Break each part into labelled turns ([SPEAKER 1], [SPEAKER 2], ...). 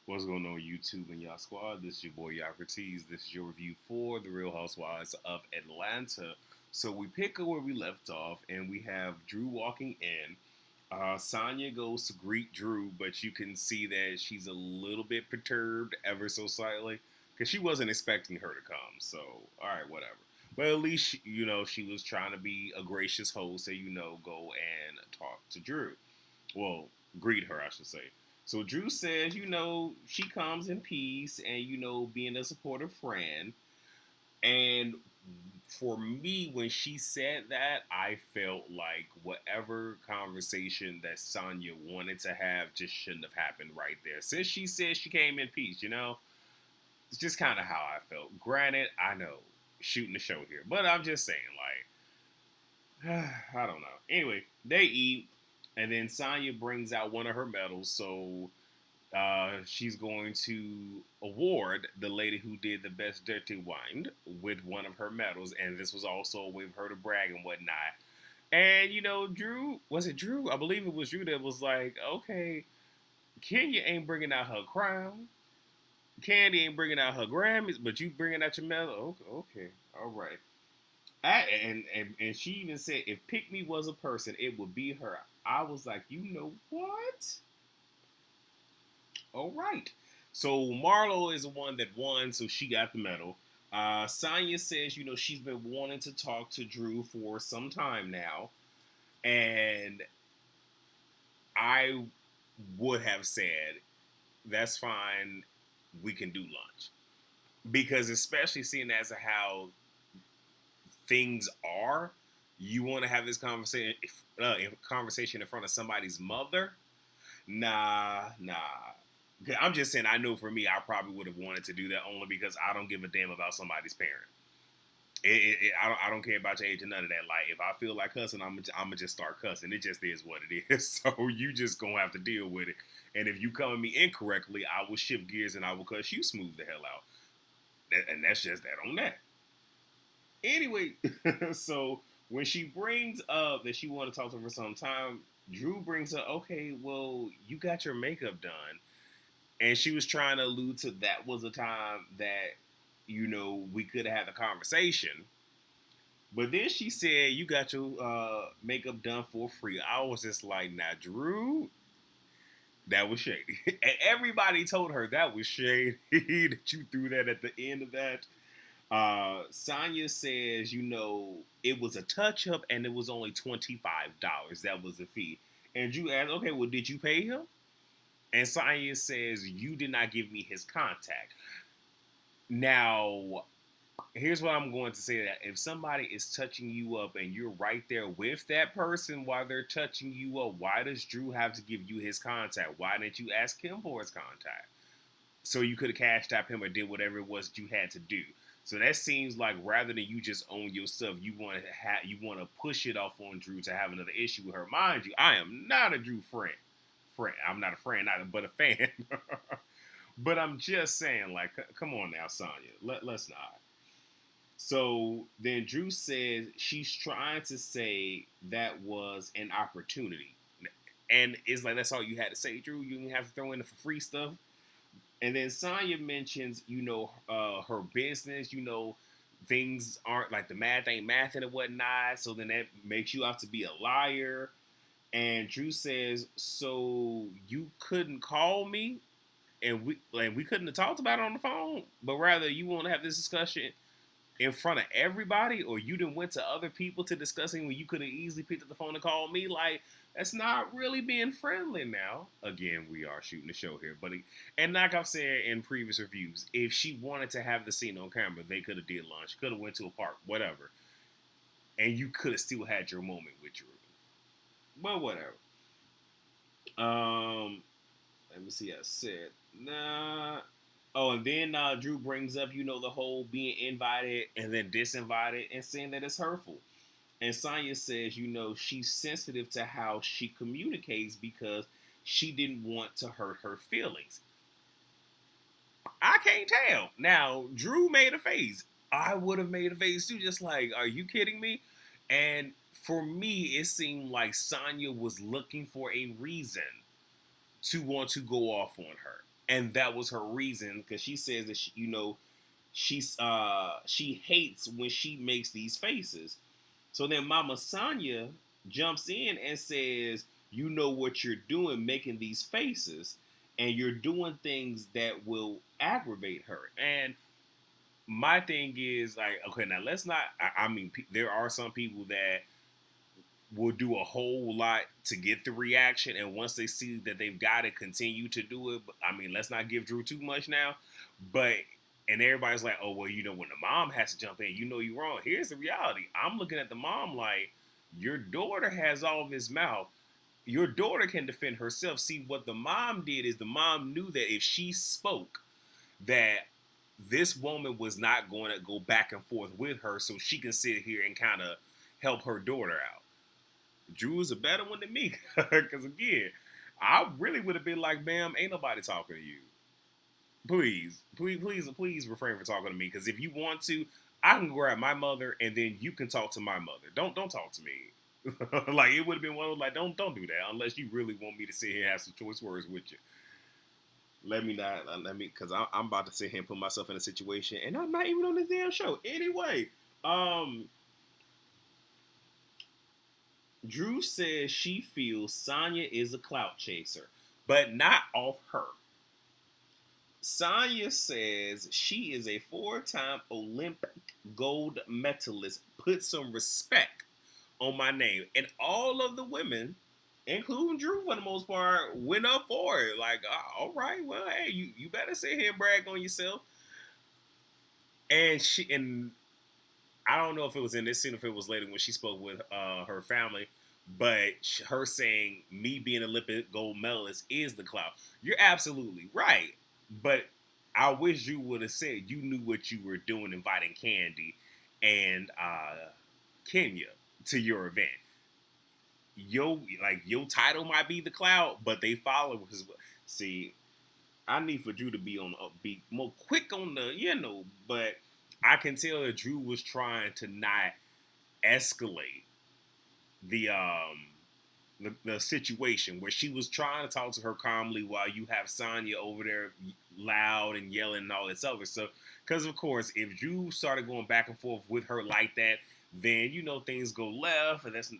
[SPEAKER 1] What's going on, YouTube and y'all squad? This is your boy Yocrates. This is your review for The Real Housewives of Atlanta. So we pick up where we left off, and we have Drew walking in. Sonya goes to greet Drew, but you can see that she's a little bit perturbed, ever so slightly, because she wasn't expecting her to come. So, all right, whatever. But at least, she was trying to be a gracious host, so, go and talk to Drew. Well, greet her, I should say. So Drew says, she comes in peace and, being a supportive friend. And for me, when she said that, I felt like whatever conversation that Sonya wanted to have just shouldn't have happened right there. Since she said she came in peace, it's just kind of how I felt. Granted, I know, shooting the show here, but I'm just saying, I don't know. Anyway, they eat, and then Sonya brings out one of her medals, so she's going to award the lady who did the best dirty wine with one of her medals, and this was also a way for her to brag and whatnot. And Drew, was it Drew? I believe it was Drew that was like, "Okay, Kenya ain't bringing out her crown, Candy ain't bringing out her Grammys, but you bringing out your medal. Okay, all right." And she even said, if Pick Me was a person, it would be her. I was like, you know what? All right. So Marlo is the one that won, so she got the medal. Sonya says, she's been wanting to talk to Drew for some time now. And I would have said, that's fine, we can do lunch. Because especially seeing as how things are, you want to have this conversation in front of somebody's mother? Nah. I'm just saying, I know for me, I probably would have wanted to do that only because I don't give a damn about somebody's parent. I don't care about your age or none of that. Like, if I feel like cussing, I'm gonna just start cussing. It just is what it is. So you just gonna have to deal with it. And if you come at me incorrectly, I will shift gears and I will cuss you smooth the hell out. And that's just that on that. Anyway, so when she brings up that she want to talk to her for some time, Drew brings up, okay, well, you got your makeup done. And she was trying to allude to that was a time that, we could have had a conversation. But then she said, you got your makeup done for free. I was just like, now, Drew, that was shady. And everybody told her that was shady, that you threw that at the end of that. Sonya says, it was a touch up and it was only $25. That was the fee. And Drew asked, okay, well, did you pay him? And Sonya says, you did not give me his contact. Now, here's what I'm going to say: that if somebody is touching you up and you're right there with that person while they're touching you up, why does Drew have to give you his contact? Why didn't you ask him for his contact? So you could have cashed out him or did whatever it was that you had to do. So that seems like rather than you just own your stuff, you want to push it off on Drew to have another issue with her. Mind you, I am not a Drew friend. I'm not a friend, either, but a fan. But I'm just saying, like, come on now, Sonya. Let's not. So then Drew says she's trying to say that was an opportunity. And it's like, that's all you had to say, Drew? You didn't have to throw in the free stuff? And then Sonya mentions, her business, things aren't like the math ain't mathing and whatnot. So then that makes you out to be a liar. And Drew says, so you couldn't call me and we couldn't have talked about it on the phone, but rather you want to have this discussion in front of everybody, or you didn't went to other people to discussing when you could have easily picked up the phone and called me. Like, that's not really being friendly now. Again, we are shooting the show here, but and like I've said in previous reviews, if she wanted to have the scene on camera, they could have did lunch, could have went to a park, whatever, and you could have still had your moment with Drew. But whatever. Let me see. I said nah. Oh, and then Drew brings up, the whole being invited and then disinvited and saying that it's hurtful. And Sonya says, she's sensitive to how she communicates because she didn't want to hurt her feelings. I can't tell. Now, Drew made a face. I would have made a face too, just like, are you kidding me? And for me, it seemed like Sonya was looking for a reason to want to go off on her. and that was her reason because she says that she hates when she makes these faces. So then Mama Sonia jumps in and says, "You know what you're doing, making these faces, and you're doing things that will aggravate her." And my thing is like, okay, now let's not. I mean, there are some people that will do a whole lot to get the reaction, and once they see that they've got to continue to do it. But, I mean, let's not give Drew too much now, but and everybody's like, oh well, when the mom has to jump in, you're wrong. Here's the reality. I'm looking at the mom like, your daughter has all of his mouth. Your daughter can defend herself. See, what the mom did is the mom knew that if she spoke, that this woman was not going to go back and forth with her, so she can sit here and kind of help her daughter out. Drew is a better one than me, because again, I really would have been like, "Ma'am, ain't nobody talking to you. Please refrain from talking to me. Because if you want to, I can grab my mother, and then you can talk to my mother. Don't talk to me." Like it would have been one of those, like, don't do that unless you really want me to sit here and have some choice words with you. Because I'm about to sit here and put myself in a situation, and I'm not even on this damn show anyway. Drew says she feels Sonya is a clout chaser, but not off her. Sonya says she is a 4-time Olympic gold medalist. Put some respect on my name. And all of the women, including Drew for the most part, went up for it. Like, all right, well, hey, you better sit here and brag on yourself. And I don't know if it was in this scene or if it was later when she spoke with her family, but her saying me being Olympic gold medalist is the clout. You're absolutely right. But I wish you would have said you knew what you were doing inviting Candy and Kenya to your event. Your title might be the clout, but they follow his. See, I need for Drew to be more quick on the but I can tell that Drew was trying to not escalate the situation where she was trying to talk to her calmly while you have Sonya over there loud and yelling and all this other stuff. Because of course, if Drew started going back and forth with her like that, then things go left, and that's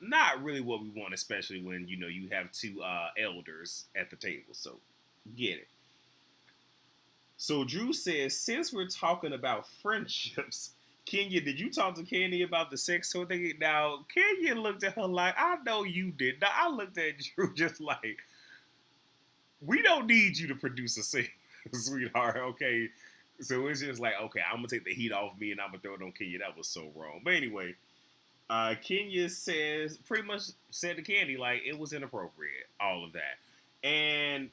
[SPEAKER 1] not really what we want, especially when you have two elders at the table. So get it. So Drew says, since we're talking about friendships, Kenya, did you talk to Candy about the sex toy thing? Now, Kenya looked at her like, I know you did. Now, I looked at Drew just like, we don't need you to produce a scene, sweetheart, okay? So it's just like, okay, I'm going to take the heat off me and I'm going to throw it on Kenya. That was so wrong. But anyway, Kenya pretty much said to Candy, like, it was inappropriate, all of that. And,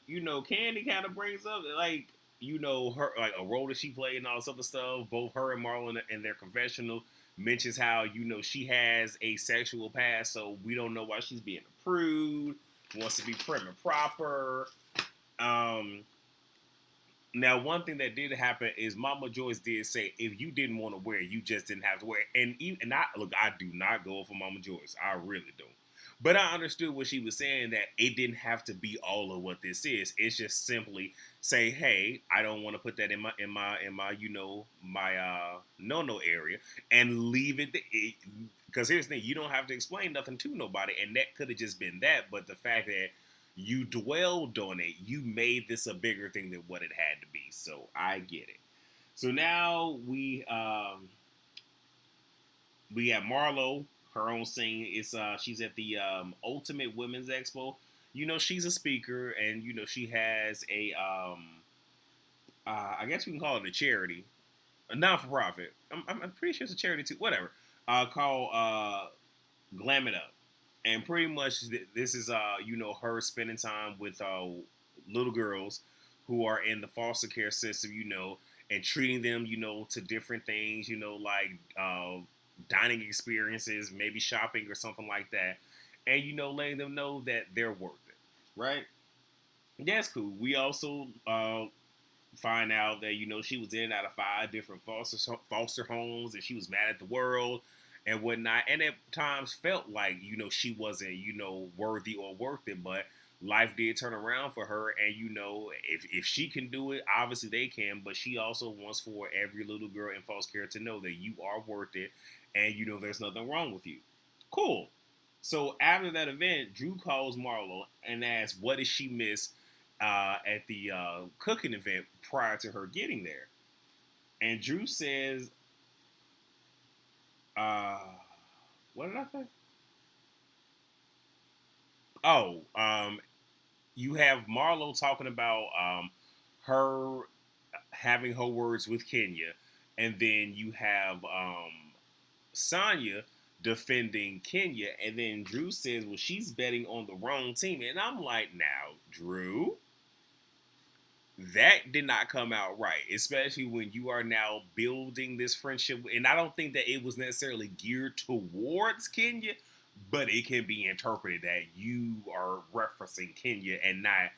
[SPEAKER 1] Candy kind of brings up, like, her, like, a role that she played and all this other stuff. Both her and Marlon in their confessional mentions how, she has a sexual past, so we don't know why she's being a prude, wants to be prim and proper. Now, one thing that did happen is Mama Joyce did say, if you didn't want to wear it, you just didn't have to wear it. I do not go for Mama Joyce. I really don't. But I understood what she was saying, that it didn't have to be all of what this is. It's just simply say, hey, I don't want to put that in my no area, and leave it. Because here's the thing, you don't have to explain nothing to nobody, and that could have just been that. But the fact that you dwelled on it, you made this a bigger thing than what it had to be. So I get it. So now we have Marlo. Her own scene is she's at the Ultimate Women's Expo. She's a speaker, and she has a I guess we can call it a charity, a non-for-profit. I'm pretty sure it's a charity too. Whatever. Called Glam It Up, and pretty much this is her spending time with little girls who are in the foster care system, and treating them, to different things, like dining experiences, maybe shopping or something like that, and letting them know that they're worth it, right? That's cool. We also find out that she was in and out of 5 different foster homes, and she was mad at the world and whatnot, and at times felt like she wasn't worthy or worth it. But life did turn around for her, and if she can do it, obviously they can. But she also wants for every little girl in foster care to know that you are worth it, and there's nothing wrong with you. Cool. So after that event, Drew calls Marlo and asks, "What did she miss at the cooking event prior to her getting there?" And Drew says, uh, "What did I say? Oh, you have Marlo talking about her having her words with Kenya, and then you have Sonya defending Kenya, and then Drew says, "Well, she's betting on the wrong team," and I'm like, "Now, Drew, that did not come out right, especially when you are now building this friendship." And I don't think that it was necessarily geared towards Kenya, but it can be interpreted that you are referencing Kenya and not.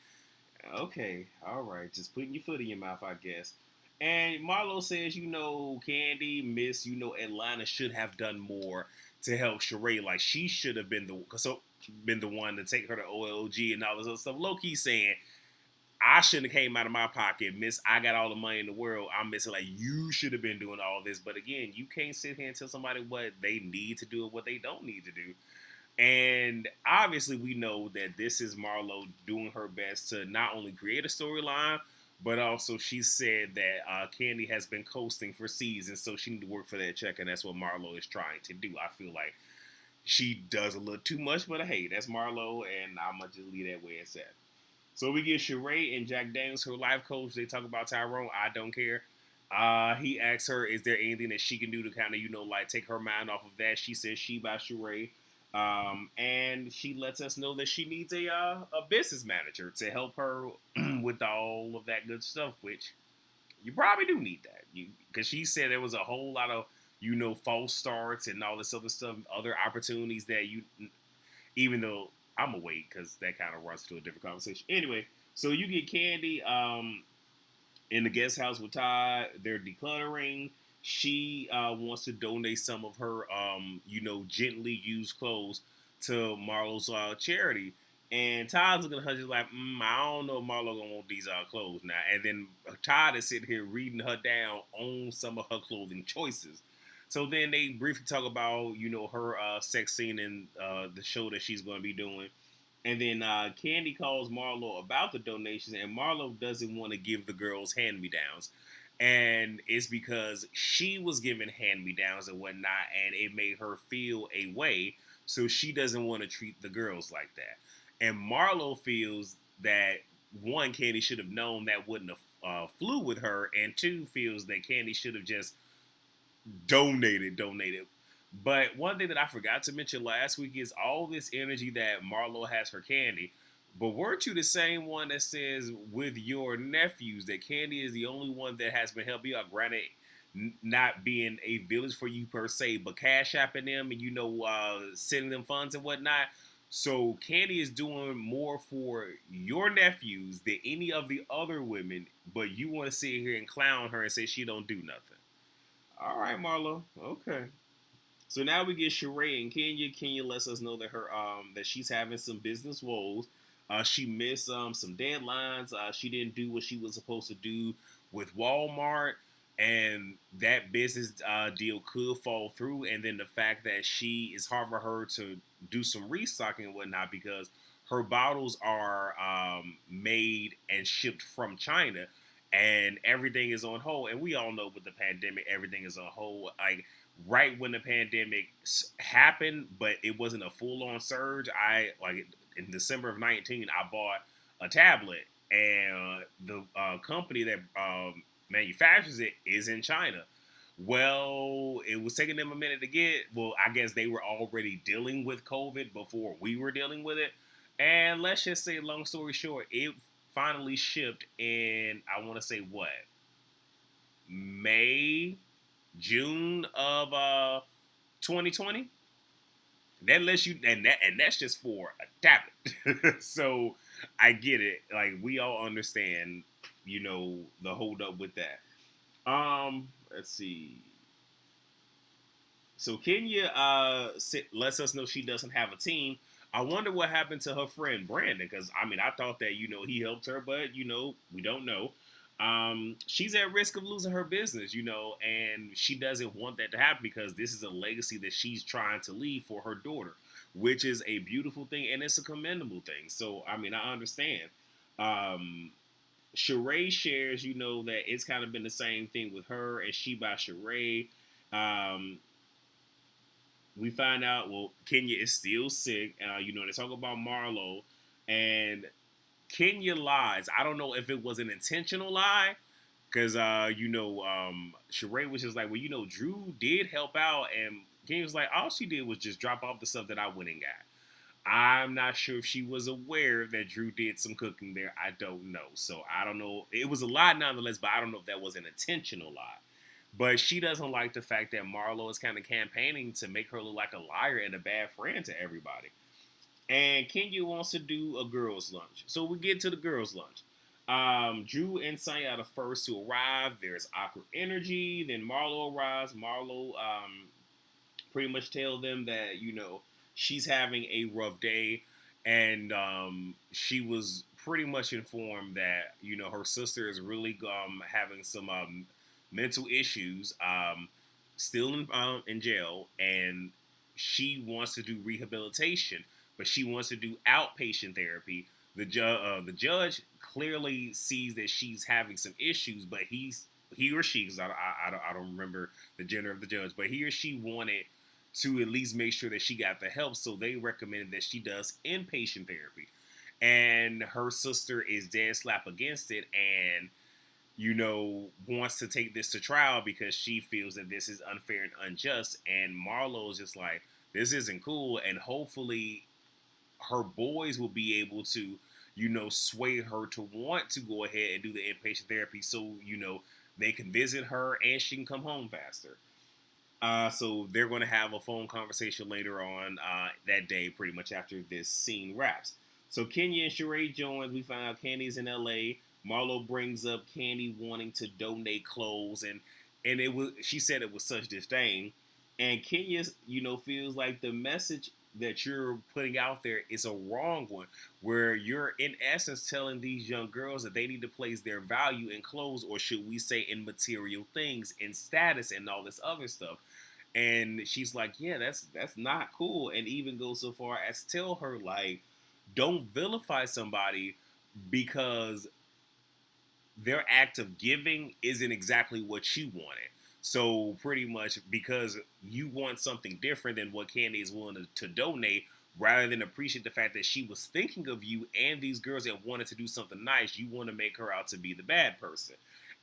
[SPEAKER 1] Okay, all right, just putting your foot in your mouth, I guess. And Marlo says, Candy, Miss, Atlanta should have done more to help Sheree. Like she should have been the one to take her to OLG and all this other stuff. Low key saying, I shouldn't have came out of my pocket, Miss. I got all the money in the world. I'm missing. Like you should have been doing all this. But again, you can't sit here and tell somebody what they need to do and what they don't need to do. And obviously, we know that this is Marlo doing her best to not only create a storyline, but also she said that Candy has been coasting for seasons, so she need to work for that check, and that's what Marlo is trying to do. I feel like she does a little too much, but hey, that's Marlo, and I'm gonna just leave that way it's at. So we get Sheree and Jack Daniels, her life coach. They talk about Tyrone. I don't care. He asks her, is there anything that she can do to kind of, like take her mind off of that? She says she by Sheree. And she lets us know that she needs a business manager to help her with all of that good stuff, which you probably do need that. Because she said there was a whole lot of, false starts and all this other stuff, other opportunities that even though I'm gonna wait because that kind of runs to a different conversation. Anyway, so you get Candy in the guest house with Todd. They're decluttering. She wants to donate some of her, gently used clothes to Marlo's charity. And Todd's looking at her just like, I don't know if Marlo gonna want these clothes now. And then Todd is sitting here reading her down on some of her clothing choices. So then they briefly talk about, her sex scene in the show that she's going to be doing. And then Candy calls Marlo about the donations, and Marlo doesn't want to give the girls hand-me-downs. And it's because she was given hand-me-downs and whatnot, and it made her feel a way, so she doesn't want to treat the girls like that. And Marlo feels that, one, Candy should have known that wouldn't have flew with her, and two, feels that Candy should have just donated. But one thing that I forgot to mention last week is all this energy that Marlo has for Candy. But weren't you the same one that says with your nephews that Candy is the only one that has been helping you out? Granted, not being a village for you per se, but cash apping them and sending them funds and whatnot. So Candy is doing more for your nephews than any of the other women, but you want to sit here and clown her and say she don't do nothing. All right, Marlo. Okay. So now we get Sheree and Kenya. Kenya lets us know that that she's having some business woes. She missed some deadlines. She didn't do what she was supposed to do with Walmart, and that business deal could fall through. And then the fact that it's hard for her to do some restocking and whatnot because her bottles are made and shipped from China, and everything is on hold. And we all know with the pandemic, everything is on hold. Like right when the pandemic happened, but it wasn't a full-on surge. In December of 19, I bought a tablet, and the company that manufactures it is in China. Well, it was taking them a minute to get. Well, I guess they were already dealing with COVID before we were dealing with it. And let's just say, long story short, it finally shipped in, I want to say what, May, June of 2020. That lets you, and that's just for a tablet. So I get it. Like we all understand, the hold up with that. Let's see. So Kenya lets us know she doesn't have a team. I wonder what happened to her friend Brandon, because I mean, I thought that he helped her, but we don't know. She's at risk of losing her business, and she doesn't want that to happen because this is a legacy that she's trying to leave for her daughter, which is a beautiful thing and it's a commendable thing. So I mean, I understand. Um, Sheree shares, that it's kind of been the same thing with her and she by Sheree. Um, we find out, well, Kenya is still sick. They talk about Marlo, and Kenya lies. I don't know if it was an intentional lie, because, Sheree was just like, well, Drew did help out, and Kenya was like, all she did was just drop off the stuff that I went and got. I'm not sure if she was aware that Drew did some cooking there. I don't know. So I don't know. It was a lie nonetheless, but I don't know if that was an intentional lie. But she doesn't like the fact that Marlo is kind of campaigning to make her look like a liar and a bad friend to everybody. And Kenya wants to do a girls' lunch. So we get to the girls' lunch. Drew and Sonya are the first to arrive. There's awkward energy. Then Marlo arrives. Marlo pretty much tells them that, she's having a rough day. And she was pretty much informed that, her sister is really having some mental issues, still in jail. And she wants to do rehabilitation, but she wants to do outpatient therapy. The judge clearly sees that she's having some issues, but he or she, because I don't remember the gender of the judge, but he or she wanted to at least make sure that she got the help, so they recommended that she does inpatient therapy. And her sister is dead slap against it, and wants to take this to trial because she feels that this is unfair and unjust. And Marlo's just like, this isn't cool, and hopefully her boys will be able to, sway her to want to go ahead and do the inpatient therapy so, they can visit her and she can come home faster. So they're going to have a phone conversation later on that day, pretty much after this scene wraps. So Kenya and Sheree join. We find out Candy's in LA. Marlo brings up Candy wanting to donate clothes, and she said it was such disdain. And Kenya, feels like the message that you're putting out there is a wrong one, where you're in essence telling these young girls that they need to place their value in clothes, or should we say in material things, in status and all this other stuff. And she's like, yeah, that's not cool. And even goes so far as tell her, like, don't vilify somebody because their act of giving isn't exactly what you wanted. So pretty much because you want something different than what Candy is willing to donate, rather than appreciate the fact that she was thinking of you and these girls that wanted to do something nice, you want to make her out to be the bad person.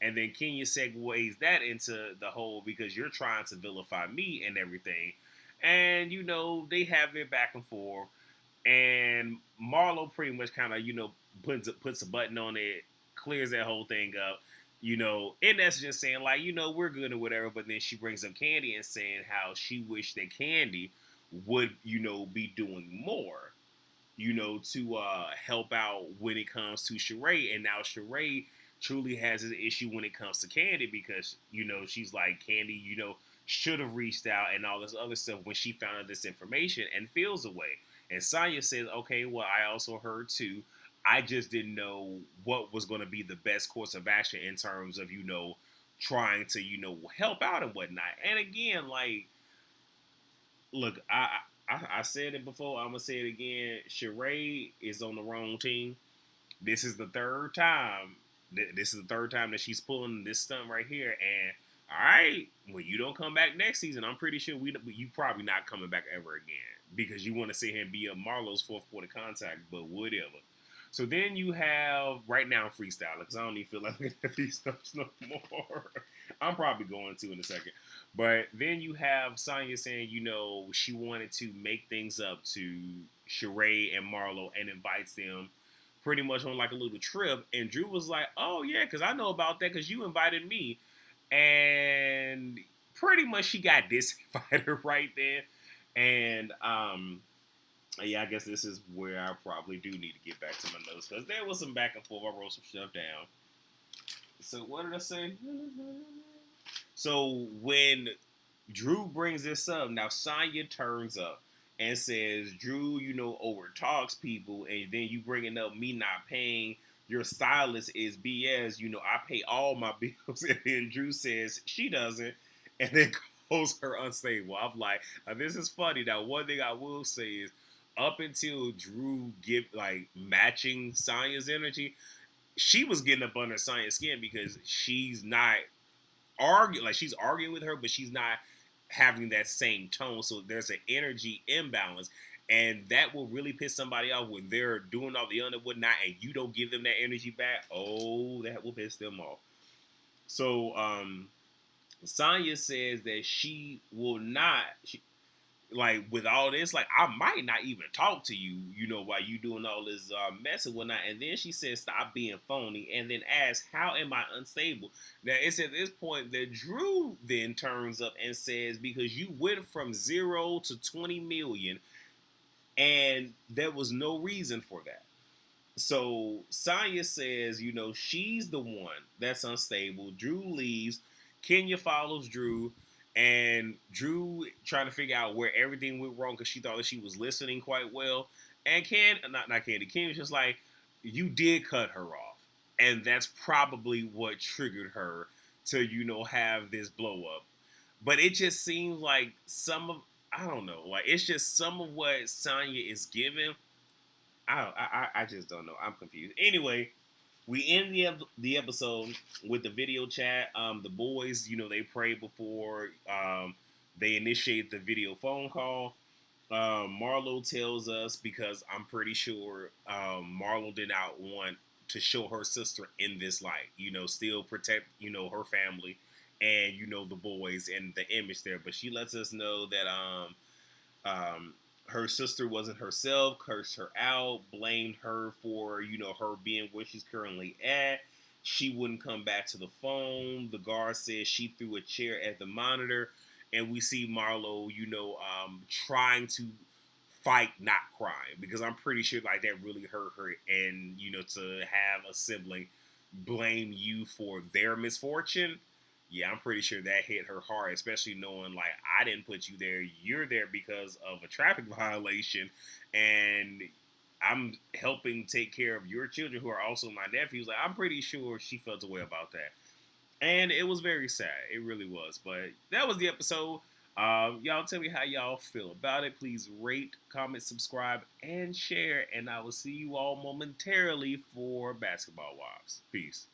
[SPEAKER 1] And then Kenya segues that into the whole, because you're trying to vilify me and everything. And, they have their back and forth. And Marlo pretty much kind of, puts a button on it, clears that whole thing up. In essence, just saying, like, we're good or whatever. But then she brings up Candy and saying how she wished that Candy would, be doing more, to help out when it comes to Sheree. And now Sheree truly has an issue when it comes to Candy because, she's like, Candy, should have reached out and all this other stuff when she found out this information, and feels away. And Sonya says, okay, well, I also heard too. I just didn't know what was going to be the best course of action in terms of, trying to, help out and whatnot. And again, like, look, I said it before. I'm going to say it again. Sheree is on the wrong team. This is the third time. This is the third time that she's pulling this stunt right here. And, all right, when you don't come back next season, I'm pretty sure you probably not coming back ever again because you want to sit here and be a Marlo's fourth quarter contact, but whatever. So then you have, right now I'm freestyling because I don't even feel like looking at these stuff no more. I'm probably going to in a second. But then you have Sonya saying, she wanted to make things up to Sheree and Marlo and invites them pretty much on like a little trip. And Drew was like, oh yeah, because I know about that because you invited me. And pretty much she got disinvited right there. And, yeah, I guess this is where I probably do need to get back to my notes because there was some back and forth. I wrote some stuff down. So what did I say? So when Drew brings this up, now Sonya turns up and says Drew, over talks people, and then you bringing up me not paying your stylist is BS. I pay all my bills, and then Drew says she doesn't, and then calls her unstable. I'm like, now this is funny. Now, one thing I will say is, up until Drew give like matching Sonya's energy, she was getting up under Sonya's skin because she's not arguing, like she's arguing with her, but she's not having that same tone. So there's an energy imbalance. And that will really piss somebody off when they're doing all the other whatnot and you don't give them that energy back. Oh, that will piss them off. So Sonya says that she will not, like with all this, like I might not even talk to you, while you doing all this mess and whatnot. And then she says, "Stop being phony," and then asks, "How am I unstable?" Now it's at this point that Drew then turns up and says, "Because you went from 0 to 20 million, and there was no reason for that." So Sonya says, she's the one that's unstable. Drew leaves. Kenya follows Drew, and Drew trying to figure out where everything went wrong because she thought that she was listening quite well. And not Candy. Ken was just like, you did cut her off, and that's probably what triggered her to have this blow up. But it just seems like I don't know, like it's just some of what Sonya is giving. I just don't know. I'm confused. Anyway, we end the episode with the video chat. The boys, they pray before they initiate the video phone call. Marlo tells us, because I'm pretty sure Marlo did not want to show her sister in this light. Still protect her family and the boys and the image there. But she lets us know that her sister wasn't herself, cursed her out, blamed her for, her being where she's currently at. She wouldn't come back to the phone. The guard says she threw a chair at the monitor. And we see Marlo, trying to fight not crying. Because I'm pretty sure like that really hurt her. And, to have a sibling blame you for their misfortune, yeah, I'm pretty sure that hit her hard, especially knowing like I didn't put you there. You're there because of a traffic violation, and I'm helping take care of your children who are also my nephews. Like I'm pretty sure she felt a way about that, and it was very sad. It really was. But that was the episode. Y'all tell me how y'all feel about it. Please rate, comment, subscribe, and share. And I will see you all momentarily for Basketball Wives. Peace.